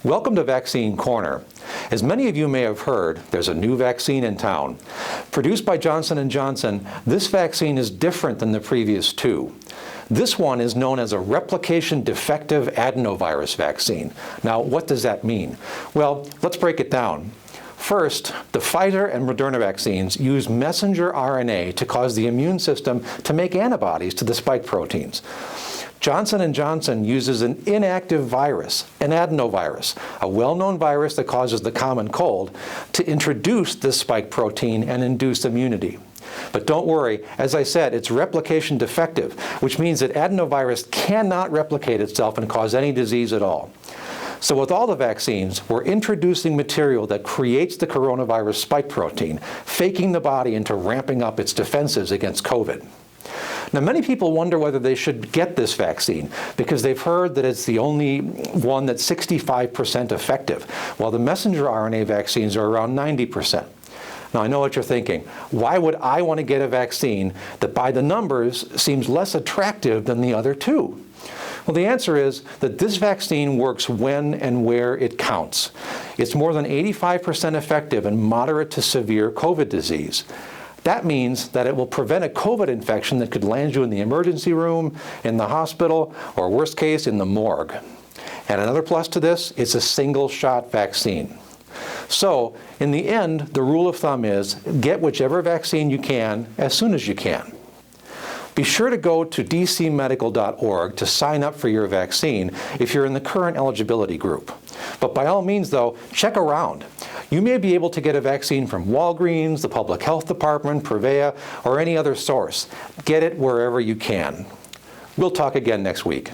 Welcome to Vaccine Corner. As many of you may have heard, there's a new vaccine in town. Produced by Johnson & Johnson, this vaccine is different than the previous two. This one is known as a replication defective adenovirus vaccine. Now, what does that mean? Well, let's break it down. First, the Pfizer and Moderna vaccines use messenger RNA to cause the immune system to make antibodies to the spike proteins. Johnson & Johnson uses an inactive virus, an adenovirus, a well-known virus that causes the common cold, to introduce this spike protein and induce immunity. But don't worry, as I said, it's replication defective, which means that adenovirus cannot replicate itself and cause any disease at all. So with all the vaccines, we're introducing material that creates the coronavirus spike protein, faking the body into ramping up its defenses against COVID. Now, many people wonder whether they should get this vaccine because they've heard that it's the only one that's 65% effective, while the messenger RNA vaccines are around 90%. Now, I know what you're thinking. Why would I want to get a vaccine that by the numbers seems less attractive than the other two? Well, the answer is that this vaccine works when and where it counts. It's more than 85% effective in moderate to severe COVID disease. That means that it will prevent a COVID infection that could land you in the emergency room, in the hospital, or worst case, in the morgue. And another plus to this, it's a single-shot vaccine. So, in the end, the rule of thumb is get whichever vaccine you can as soon as you can. Be sure to go to dcmedical.org to sign up for your vaccine if you're in the current eligibility group. But by all means, though, check around. You may be able to get a vaccine from Walgreens, the Public Health Department, Prevea, or any other source. Get it wherever you can. We'll talk again next week.